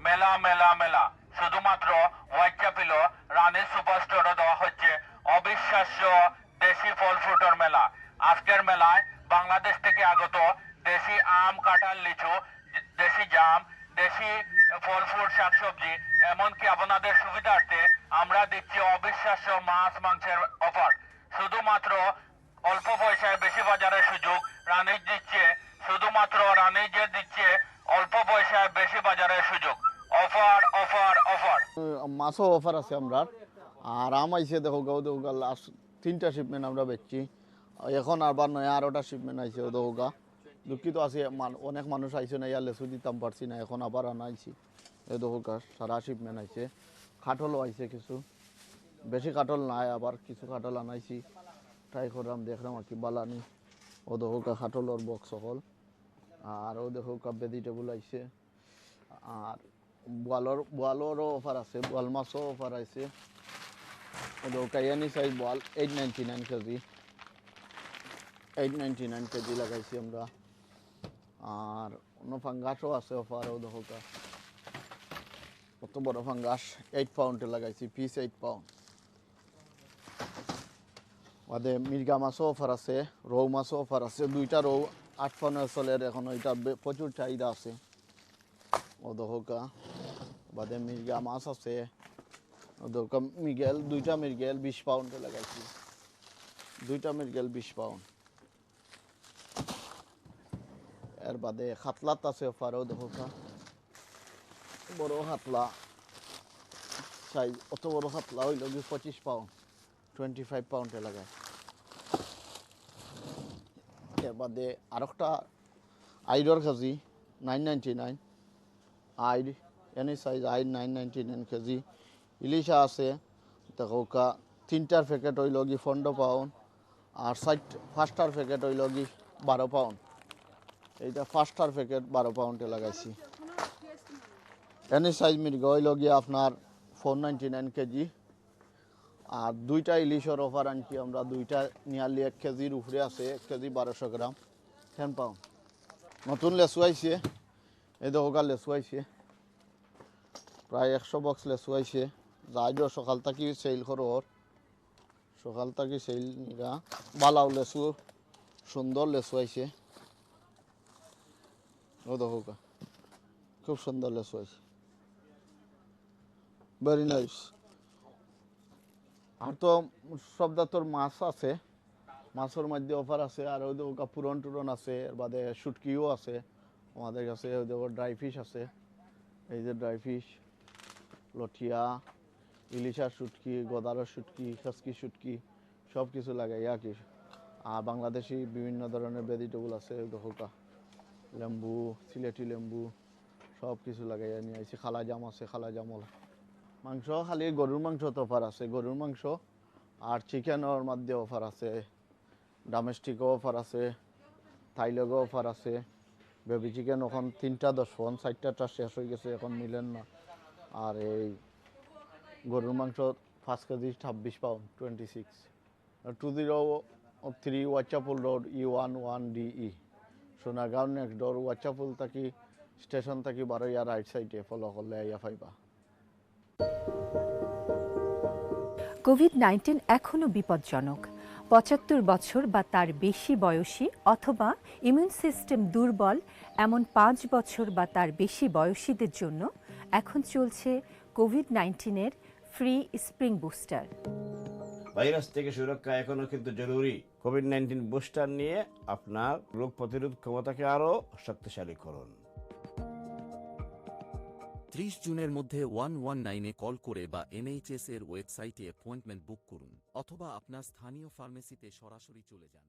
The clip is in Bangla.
মেলা মেলা মেলা। শুধুমাত্র হোয়াইটচ্যাপেল রানী সুপার স্টোরে দেওয়া হচ্ছে অবিশ্বাস্য দেশি ফল ফ্রুটের মেলা। আজকের মেলায় বাংলাদেশ থেকে আগত দেশি আম, কাঁঠাল, লিচু, দেশি জাম, দেশি ফল ফ্রুট, শাকসবজি, এমনকি আপনাদের সুবিধার্থে আমরা দিচ্ছি অবিশ্বাস্য মাছ মাংসের অফার। শুধুমাত্র অল্প পয়সায় বেশি বাজারের সুযোগ রানীজ দিচ্ছে। শুধুমাত্র রানীজের দিচ্ছে অল্প পয়সায় বেশি বাজারের সুযোগ। Offer offer offer. মাছও অফার আছে আমরা। আর আম আইছে দেখো গা লাস্ট 3টা শিপমেন্ট আমরা বেচছি। এখন আবার নয় আরোটা শিপমেন্ট আইছে ওদৌগা। দুঃখিত আছে অনেক মানুষ আইছে না, ইয়ার লেসু দিতাম পারছি না, এখন আবার আনাইছি এদৌগা সারা শিপমেন্ট আইছে। কাঠলও আইছে কিছু, বেশি কাঠল নাই, আবার কিছু কাঠল আনাইছি। ট্রাই করলাম, দেখলাম আর কি বালানি ওদৌগা কাঠলর বক্স সকল। আর ও দেখো ভেজিটেবল আইছে। আর বোয়ালরও অফার আছে, বোয়াল মাছও অফার আছে। কাইয়ানি সাইজ বোয়াল 899 কেজি, 899 কেজি লাগাইছি আমরা। আর অন্য ফাঙ্গাসও আছে অফার। ও দেখো কত বড় ফাঙ্গাস, 8 পাউন্ডে লাগাইছি, পিস 8 পাউন্ড। বাদে মির্গা মাছও অফার আছে, রৌ মাছও অফার আছে। 2টা রৌ 8 পাউন্ডের চলের, এখন ওইটা প্রচুর চাহিদা আছে। ও দেখো বাদে মির্গা মাছ আছে। মৃগেল 2টা মৃগেল 20 পাউন্ডে লাগাইছি, 2টা মৃগেল 20 পাউন্ড। এর বাদে খাতলাত আছে অফারও দেখো বড় খাতলা সাইজ, অত বড় খাতলা হইল 25 পাউন্ড, 25 পাউন্ডে লাগায়। এর বাদে আরেকটা আইডর কেজি 999, আইড এনি সাইজ আইড 999 কেজি। ইলিশা আছে দেখো 3টার প্যাকেট হইল 15 পাউন্ড। আর 5টার প্যাকেট হইল 12 পাউন্ড। এইটা 5টার প্যাকেট 12 পাউন্ডে লাগাইছি। এনি সাইজ মির্গা হইল আপনার 499 কেজি। আর 2টা ইলিশের অফার আনছি আমরা, 2টা নিয়ারলি 1 কেজির উপরে আছে, 1 কেজি 1200 গ্রাম, 10 পাউন্ড। নতুন লেসু আইছে, এই দেখো লেসু আইছে, প্রায় 100 বক্স লেসু আইছে। যাইও সকাল থাকি সেল করোর, সকাল থাকি সেল নিরা। বালাও লেসু, সুন্দর লেসু আইছে। ও দেখো খুব সুন্দর লেসু আইছে, ভেরি নাইস। আর তো সব জাতর মাছ আছে, মাছের মধ্যে অফার আছে। আর ওই দেখো পুরন টুরন আছে, এর বাদে শুটকিও আছে আমাদের কাছে। ওই দেখো ড্রাই ফিশ আছে, এই যে ড্রাই ফিশ, লঠিয়া, ইলিশার শুটকি, গদারের শুটকি, খাসকি শুটকি, সব কিছু লাগাই আর কি। আর বাংলাদেশি বিভিন্ন ধরনের ভেজিটেবল আছে, দেখো লেম্বু, সিলেটি লেম্বু, সব কিছু লাগাইয়া নিয়ে আইছি। খালা জাম আছে, খালা জামল। মাংস খালি গরুর মাংস তো অফার আছে, গরুর মাংস আর চিকেনের মধ্যে অফার আছে, ডোমেস্টিকও অফার আছে, থাইলেগও অফার আছে। বেবি চিকেন এখন 3টা 10 পাউন্ড, 4টা শেষ হয়ে গেছে, এখন মিলেন না। আর এই গরুর মাংস 5 KG 26 pound, 26। 203 Whitechapel road, E11DE, Sonargaon next door. Whitechapel থাকি স্টেশন থাকি 12 ইয়ার রাইট সাইডে ফলো করলে আইয়া পাইবা। কোভিড-19 এখনও বিপজ্জনক। 75 বছর বা তার বেশি বয়সী অথবা ইমিউন সিস্টেম দুর্বল এমন 5 বছর বা তার বেশি বয়সীদের জন্য এখন চলছে কোভিড-19-এর ফ্রি স্প্রিং বুস্টার। ভাইরাস থেকে সুরক্ষা এখনো কিন্তু জরুরি। কোভিড-19 বুস্টার নিয়ে আপনার রোগ প্রতিরোধ ক্ষমতাকে আরও শক্তিশালী করুন। 30 জুনের মধ্যে 119-এ কল করে বা NHS এর ওয়েবসাইটে অ্যাপয়েন্টমেন্ট বুক করুন অথবা আপনার স্থানীয় ফার্মেসিতে সরাসরি চলে যান।